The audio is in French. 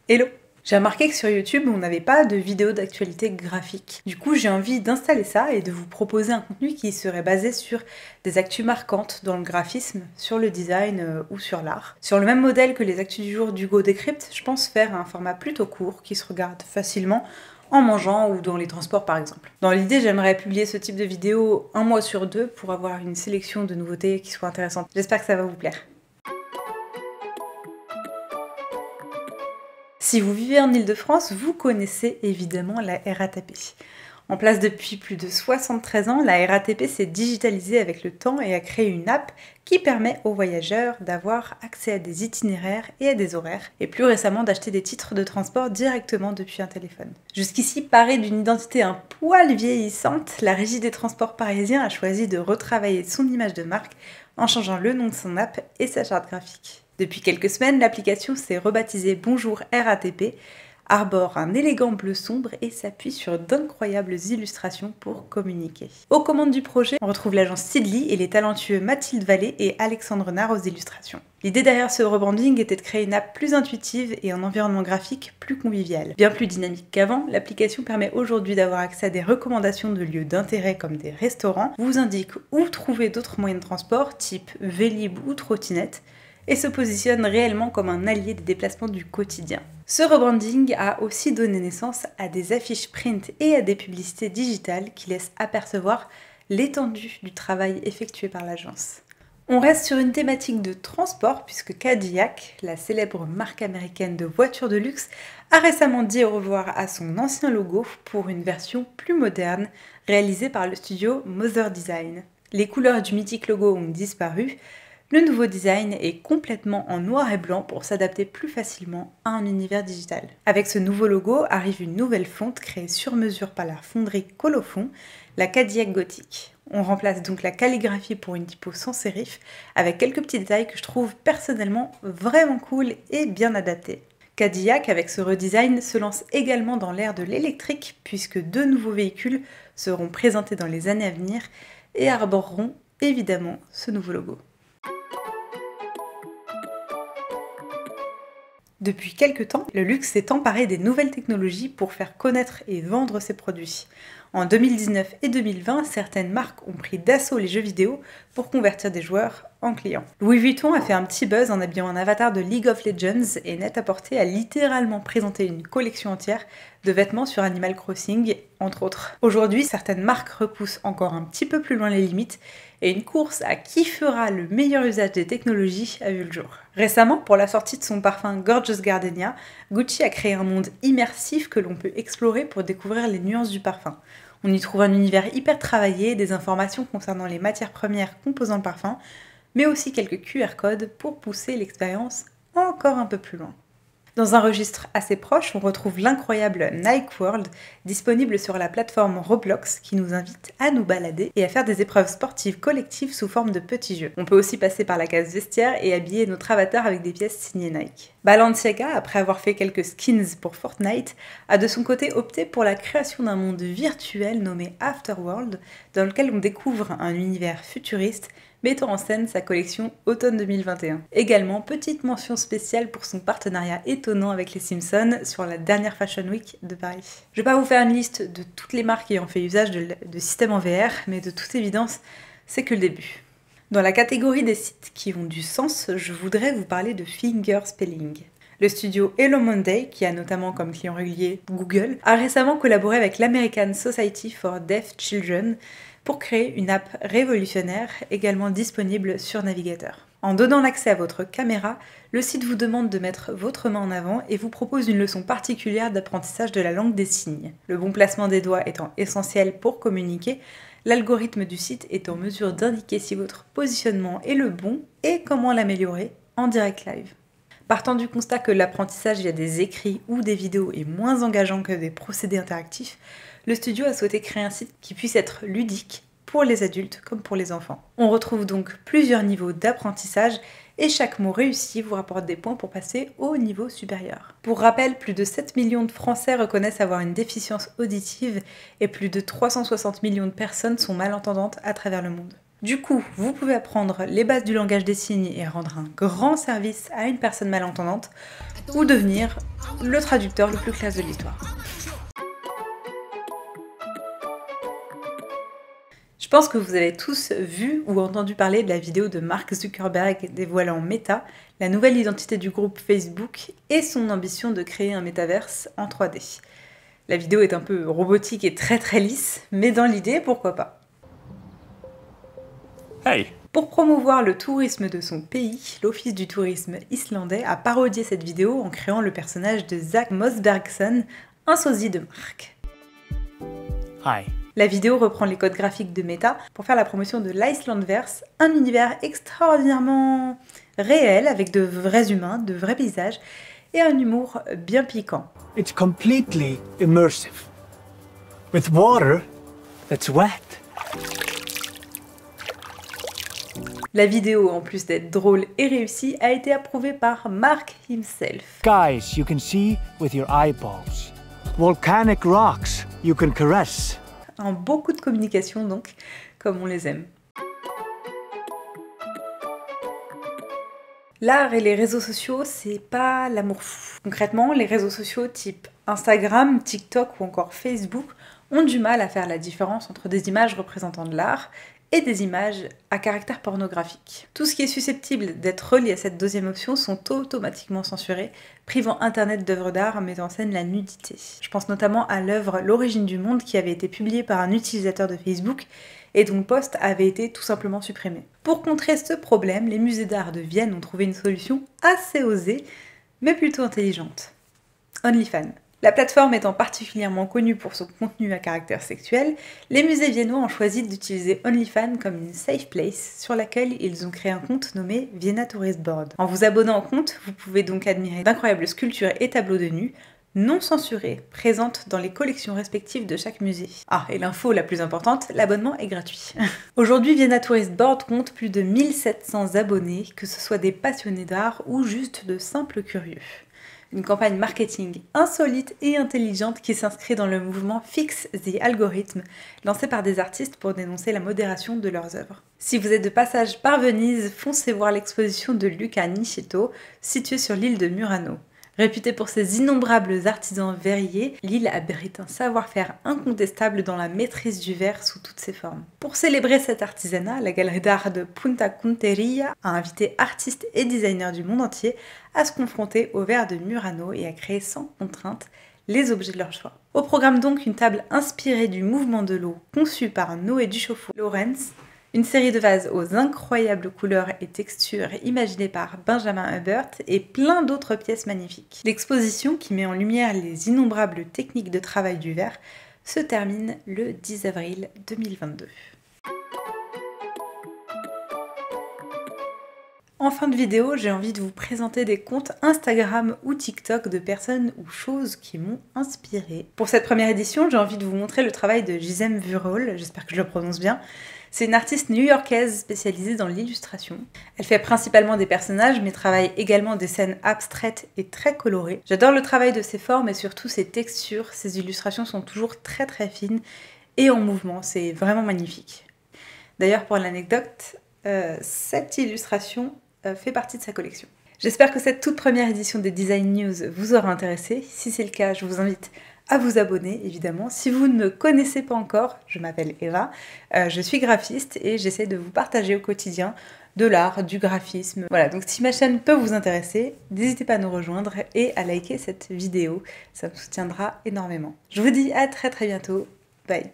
Hello! J'ai remarqué que sur YouTube, on n'avait pas de vidéo d'actualité graphique. Du coup, j'ai envie d'installer ça et de vous proposer un contenu qui serait basé sur des actus marquantes dans le graphisme, sur le design ou sur l'art. Sur le même modèle que les actus du jour d'Hugo Décrypte, je pense faire un format plutôt court qui se regarde facilement en mangeant ou dans les transports par exemple. Dans l'idée, j'aimerais publier ce type de vidéo un mois sur deux pour avoir une sélection de nouveautés qui soit intéressante. J'espère que ça va vous plaire. Si vous vivez en Île-de-France, vous connaissez évidemment la RATP. En place depuis plus de 73 ans, la RATP s'est digitalisée avec le temps et a créé une app qui permet aux voyageurs d'avoir accès à des itinéraires et à des horaires, et plus récemment d'acheter des titres de transport directement depuis un téléphone. Jusqu'ici, parée d'une identité un poil vieillissante, la Régie des transports parisiens a choisi de retravailler son image de marque en changeant le nom de son app et sa charte graphique. Depuis quelques semaines, l'application s'est rebaptisée Bonjour RATP, arbore un élégant bleu sombre et s'appuie sur d'incroyables illustrations pour communiquer. Aux commandes du projet, on retrouve l'agence Sidley et les talentueux Mathilde Vallée et Alexandre Nard aux illustrations. L'idée derrière ce rebranding était de créer une app plus intuitive et un environnement graphique plus convivial. Bien plus dynamique qu'avant, l'application permet aujourd'hui d'avoir accès à des recommandations de lieux d'intérêt comme des restaurants, vous indique où trouver d'autres moyens de transport type Vélib ou trottinette, et se positionne réellement comme un allié des déplacements du quotidien. Ce rebranding a aussi donné naissance à des affiches print et à des publicités digitales qui laissent apercevoir l'étendue du travail effectué par l'agence. On reste sur une thématique de transport puisque Cadillac, la célèbre marque américaine de voitures de luxe, a récemment dit au revoir à son ancien logo pour une version plus moderne réalisée par le studio Mother Design. Les couleurs du mythique logo ont disparu. Le nouveau design est complètement en noir et blanc pour s'adapter plus facilement à un univers digital. Avec ce nouveau logo arrive une nouvelle fonte créée sur mesure par la fonderie Colophon, la Cadillac Gothic. On remplace donc la calligraphie pour une typo sans sérif avec quelques petits détails que je trouve personnellement vraiment cool et bien adaptés. Cadillac, avec ce redesign, se lance également dans l'ère de l'électrique puisque deux nouveaux véhicules seront présentés dans les années à venir et arboreront évidemment ce nouveau logo. Depuis quelques temps, le luxe s'est emparé des nouvelles technologies pour faire connaître et vendre ses produits. En 2019 et 2020, certaines marques ont pris d'assaut les jeux vidéo pour convertir des joueurs en clients. Louis Vuitton a fait un petit buzz en habillant un avatar de League of Legends et Net-a-Porter a littéralement présenté une collection entière de vêtements sur Animal Crossing, entre autres. Aujourd'hui, certaines marques repoussent encore un petit peu plus loin les limites et une course à qui fera le meilleur usage des technologies a vu le jour. Récemment, pour la sortie de son parfum Gorgeous Gardenia, Gucci a créé un monde immersif que l'on peut explorer pour découvrir les nuances du parfum. On y trouve un univers hyper travaillé, des informations concernant les matières premières composant le parfum, mais aussi quelques QR codes pour pousser l'expérience encore un peu plus loin. Dans un registre assez proche, on retrouve l'incroyable Nike World, disponible sur la plateforme Roblox, qui nous invite à nous balader et à faire des épreuves sportives collectives sous forme de petits jeux. On peut aussi passer par la case vestiaire et habiller notre avatar avec des pièces signées Nike. Balenciaga, après avoir fait quelques skins pour Fortnite, a de son côté opté pour la création d'un monde virtuel nommé Afterworld, dans lequel on découvre un univers futuriste mettant en scène sa collection automne 2021. Également, petite mention spéciale pour son partenariat étonnant avec les Simpsons sur la dernière Fashion Week de Paris. Je vais pas vous faire une liste de toutes les marques ayant fait usage de systèmes en VR, mais de toute évidence, c'est que le début. Dans la catégorie des sites qui ont du sens, je voudrais vous parler de Fingerspelling. Le studio Hello Monday, qui a notamment comme client régulier Google, a récemment collaboré avec l'American Society for Deaf Children pour créer une app révolutionnaire également disponible sur navigateur. En donnant l'accès à votre caméra, le site vous demande de mettre votre main en avant et vous propose une leçon particulière d'apprentissage de la langue des signes. Le bon placement des doigts étant essentiel pour communiquer, l'algorithme du site est en mesure d'indiquer si votre positionnement est le bon et comment l'améliorer en direct live. Partant du constat que l'apprentissage via des écrits ou des vidéos est moins engageant que des procédés interactifs, le studio a souhaité créer un site qui puisse être ludique pour les adultes comme pour les enfants. On retrouve donc plusieurs niveaux d'apprentissage et chaque mot réussi vous rapporte des points pour passer au niveau supérieur. Pour rappel, plus de 7 millions de Français reconnaissent avoir une déficience auditive et plus de 360 millions de personnes sont malentendantes à travers le monde. Du coup, vous pouvez apprendre les bases du langage des signes et rendre un grand service à une personne malentendante ou devenir le traducteur le plus classe de l'histoire. Je pense que vous avez tous vu ou entendu parler de la vidéo de Mark Zuckerberg dévoilant Meta, la nouvelle identité du groupe Facebook et son ambition de créer un métaverse en 3D. La vidéo est un peu robotique et très lisse, mais dans l'idée, pourquoi pas. Hey. Pour promouvoir le tourisme de son pays, l'Office du tourisme islandais a parodié cette vidéo en créant le personnage de Zach Mosbergsson, un sosie de Mark. Hi. La vidéo reprend les codes graphiques de Meta pour faire la promotion de l'Icelandverse, un univers extraordinairement réel avec de vrais humains, de vrais paysages et un humour bien piquant. It's completely immersive, with water that's wet. La vidéo, en plus d'être drôle et réussie, a été approuvée par Mark himself. Skies you can see with your eyeballs. Volcanic rocks you can caress. Un beau coup de communication donc, comme on les aime. L'art et les réseaux sociaux, c'est pas l'amour fou. Concrètement, les réseaux sociaux type Instagram, TikTok ou encore Facebook ont du mal à faire la différence entre des images représentant de l'art et des images à caractère pornographique. Tout ce qui est susceptible d'être relié à cette deuxième option sont automatiquement censurés, privant Internet d'œuvres d'art mettant en scène la nudité. Je pense notamment à l'œuvre L'origine du monde qui avait été publiée par un utilisateur de Facebook et dont le post avait été tout simplement supprimé. Pour contrer ce problème, les musées d'art de Vienne ont trouvé une solution assez osée, mais plutôt intelligente. OnlyFans. La plateforme étant particulièrement connue pour son contenu à caractère sexuel, les musées viennois ont choisi d'utiliser OnlyFans comme une safe place sur laquelle ils ont créé un compte nommé Vienna Tourist Board. En vous abonnant au compte, vous pouvez donc admirer d'incroyables sculptures et tableaux de nus, non censurés, présentes dans les collections respectives de chaque musée. Ah, et l'info la plus importante, l'abonnement est gratuit. Aujourd'hui, Vienna Tourist Board compte plus de 1700 abonnés, que ce soit des passionnés d'art ou juste de simples curieux. Une campagne marketing insolite et intelligente qui s'inscrit dans le mouvement Fix the Algorithm, lancé par des artistes pour dénoncer la modération de leurs œuvres. Si vous êtes de passage par Venise, foncez voir l'exposition de Luca Nichetto, située sur l'île de Murano. Réputée pour ses innombrables artisans verriers, l'île abrite un savoir-faire incontestable dans la maîtrise du verre sous toutes ses formes. Pour célébrer cet artisanat, la galerie d'art de Punta Conteria a invité artistes et designers du monde entier à se confronter au verre de Murano et à créer sans contrainte les objets de leur choix. Au programme donc une table inspirée du mouvement de l'eau conçue par Noé Duchaufour-Lawrence, une série de vases aux incroyables couleurs et textures imaginées par Benjamin Hubbard et plein d'autres pièces magnifiques. L'exposition, qui met en lumière les innombrables techniques de travail du verre, se termine le 10 avril 2022. En fin de vidéo, j'ai envie de vous présenter des comptes Instagram ou TikTok de personnes ou choses qui m'ont inspirée. Pour cette première édition, j'ai envie de vous montrer le travail de Gisem Vurol, j'espère que je le prononce bien. C'est une artiste new-yorkaise spécialisée dans l'illustration. Elle fait principalement des personnages, mais travaille également des scènes abstraites et très colorées. J'adore le travail de ses formes et surtout ses textures. Ses illustrations sont toujours très fines et en mouvement, c'est vraiment magnifique. D'ailleurs, pour l'anecdote, cette illustration fait partie de sa collection. J'espère que cette toute première édition des Design News vous aura intéressé. Si c'est le cas, je vous invite à vous abonner, évidemment. Si vous ne me connaissez pas encore, je m'appelle Eva, je suis graphiste et j'essaie de vous partager au quotidien de l'art, du graphisme. Voilà, donc si ma chaîne peut vous intéresser, n'hésitez pas à nous rejoindre et à liker cette vidéo, ça me soutiendra énormément. Je vous dis à très bientôt, bye.